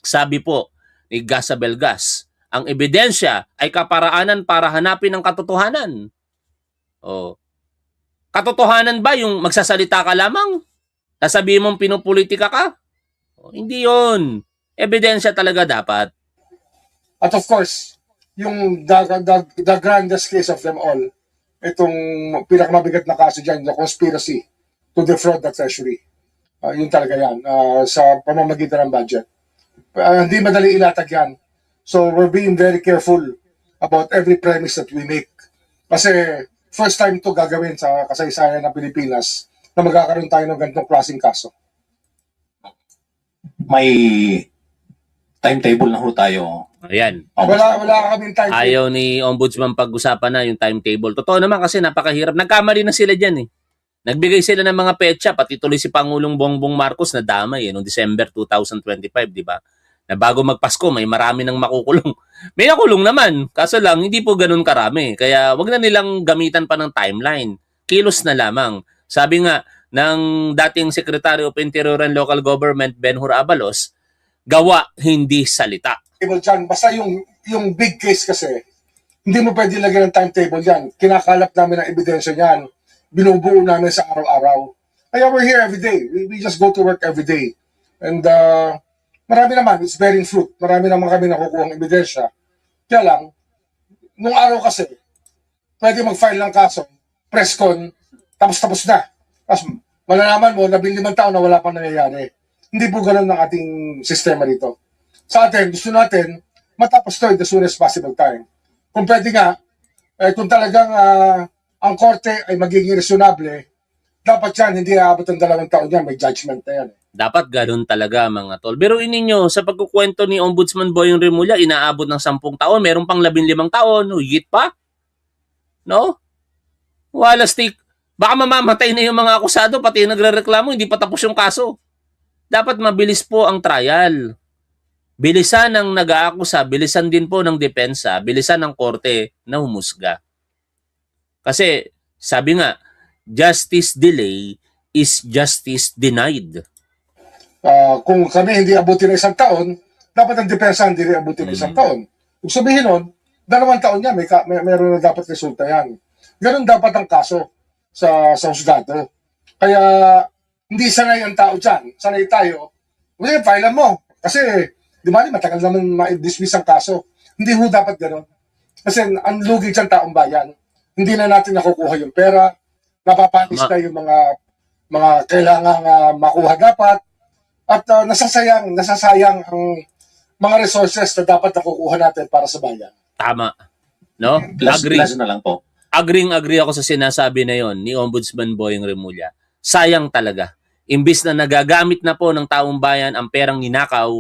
Sabi po ni Gas Abelgas, ang ebidensya ay kaparaanan para hanapin ang katotohanan. Oh. Katotohanan ba yung magsasalita ka lamang? Sasabihin mong pinupolitika ka? Oh, hindi yun. Ebidensya talaga dapat. At of course, yung the grandest case of them all, itong pinakamabigat na kaso dyan, the conspiracy to defraud the treasury. Yun talaga yan, sa pamamagitan ng budget. Hindi madali ilatag yan. So we're being very careful about every premise that we make. Kasi first time to gagawin sa kasaysayan ng Pilipinas na magkakaroon tayo ng ganitong klaseng kaso. May timetable na ho tayo. Ayan. Wala kaming time. Ayaw ni Ombudsman pag-usapan na yung timetable. Totoo naman kasi napakahirap. Nagkamali na sila dyan eh. Nagbigay sila ng mga petsa, pati tuloy si Pangulong Bongbong Marcos na damay noong December 2025, di ba? Na bago magpasko, may marami nang makukulong. May nakulong naman, kaso lang, hindi po ganun karami. Kaya wag na nilang gamitan pa ng timeline. Kilos na lamang. Sabi nga ng dating Secretary of Interior and Local Government, Benhur Abalos, gawa, hindi salita. Dyan, basta yung big case kasi, hindi mo pwede lagyan ng timetable yan. Kinakalap namin ang ebidensya niyan. Binubuo namin sa araw-araw. Kaya we're here every day. We just go to work every day. And marami naman, it's bearing fruit. Marami naman kami nakukuha ng ebidensya. Kaya lang, nung araw kasi, pwede mag-file ng kaso, press con, tapos na. Tapos malalaman mo na 5 taon na wala pang nangyayari. Hindi po ganun ng ating sistema dito. Sa atin, gusto natin matapos to in the soonest possible time. Kung pwede nga, kung talagang ang korte ay magiging reasonable, dapat yan, hindi aabot ng 2 taon yan, may judgment na yan. Dapat ganun talaga mga tol. Pero ninyo, sa pagkukwento ni Ombudsman Boyong Remulla, inaabot ng 10 taon, meron pang 15 taon, higit pa. No? Wala stick. Baka mamamatay na yung mga akusado, pati yung nagrereklamo, hindi pa tapos yung kaso. Dapat mabilis po ang trial. Bilisan ng nag-aakusa, bilisan din po ng depensa, bilisan ng korte na humusga. Kasi, sabi nga, justice delay is justice denied. Kung kami hindi abutin ng 1 taon, dapat ang depensa hindi rin abutin ng 1 taon. Kung sabihin nun, 2 taon yan, meron na dapat resulta yan. Ganun dapat ang kaso sa husgado. Kaya hindi sanay ang tao dyan. Sanay tayo. Well, file mo. Kasi, di ba, matagal naman ma-dismiss ang kaso. Hindi ho dapat gano'n. Kasi ang lugi dyan taong bayan. Hindi na natin nakukuha yung pera. Napapanis na yung mga kailangan makuha dapat. At nasasayang ang mga resources na dapat nakukuha natin para sa bayan. Tama. No? Last Agree. na lang po. Agree ako sa sinasabi na yon ni Ombudsman Boyeng Remulla. Sayang talaga. Imbis na nagagamit na po ng taong bayan ang perang ninakaw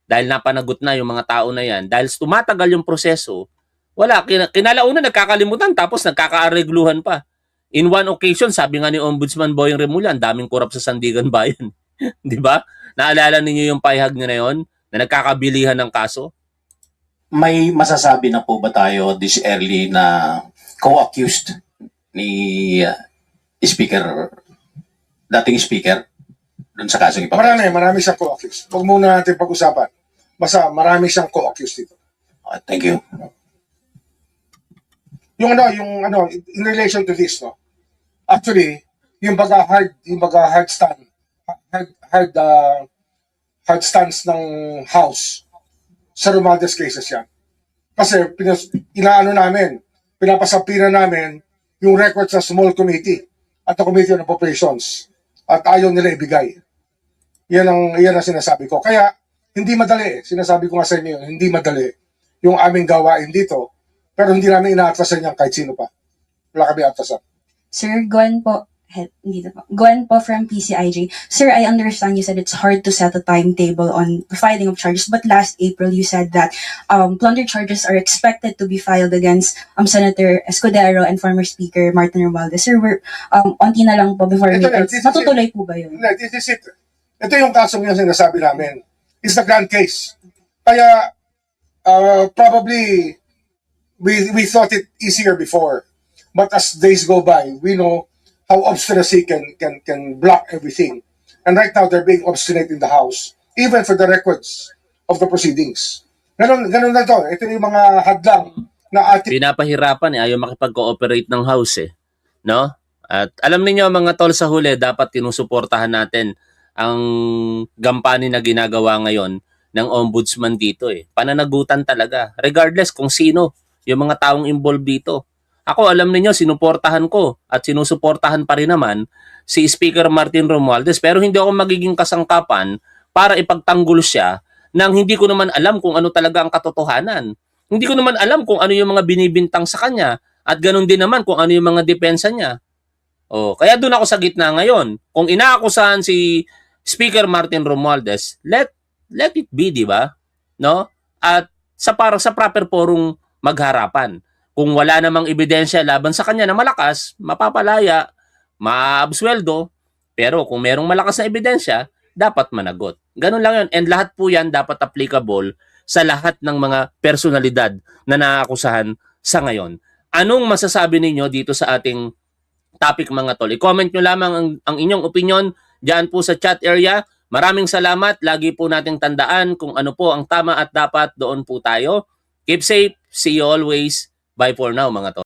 dahil napanagot na yung mga tao na yan, dahil tumatagal yung proseso, wala. Kinalauna nagkakalimutan tapos nagkakaaregluhan pa. In one occasion, sabi nga ni Ombudsman Boyeng Remulla, ang daming korap sa Sandigan Bayan. Di ba? Naalala ninyo yung pahayag niya na yon na nagkakabilihan ng kaso? May masasabi na po ba tayo this early na co-accused ni dating speaker dun sa kasong ipapasok? Marami siyang co-accused. Huwag muna natin pag-usapan. Basta marami siyang co-accused dito. Thank you. Yung in relation to this, no? Actually, yung hard stance ng House sa Romualdez cases yan. Kasi pinapasampina namin yung records sa small committee at the Committee on Appropriations at ayaw nila ibigay. Yan ang sinasabi ko. Kaya, hindi madali. Sinasabi ko nga sa inyo, hindi madali yung aming gawain dito. Pero hindi namin inaatrasan yan kahit sino pa. Wala kami atrasan. Sir, Gwen po. Dito po. Gwen po from PCIJ. Sir, I understand you said it's hard to set a timetable on the filing of charges, but last April you said that plunder charges are expected to be filed against Senator Escudero and former Speaker Martin Romualdez. Sir, we're onti na lang po before matutuloy po ba yun? This is it. Ito yung kasong yung sinasabi namin. It's the grand case. Kaya, probably, we thought it easier before. But as days go by, we know how obstinacy can block everything. And right now, they're being obstinate in the House, even for the records of the proceedings. Ganun na to. Ito yung mga hadlang na ating... Pinapahirapan ayaw makipag-cooperate ng House no? At alam niyo mga tol sa huli, dapat tinusuportahan natin ang gampanin na ginagawa ngayon ng ombudsman dito Pananagutan talaga. Regardless kung sino yung mga taong involved dito. Ako, alam niyo sinuportahan ko at sinusuportahan pa rin naman si Speaker Martin Romualdez, pero hindi ako magiging kasangkapan para ipagtanggol siya nang hindi ko naman alam kung ano talaga ang katotohanan. Hindi ko naman alam kung ano yung mga binibintang sa kanya at ganun din naman kung ano yung mga depensa niya. Kaya doon ako sa gitna ngayon. Kung inaakusahan si Speaker Martin Romualdez, let it be, di ba? No? At sa proper forum magharapan. Kung wala namang ebidensya laban sa kanya na malakas, mapapalaya, maabsweldo, pero kung merong malakas na ebidensya, dapat managot. Ganun lang yun. And lahat po yan dapat applicable sa lahat ng mga personalidad na naakusahan sa ngayon. Anong masasabi ninyo dito sa ating topic mga tol? I-comment nyo lamang ang inyong opinion dyan po sa chat area. Maraming salamat. Lagi po nating tandaan kung ano po ang tama at dapat, doon po tayo. Keep safe. See you always. Bye for now mga tol.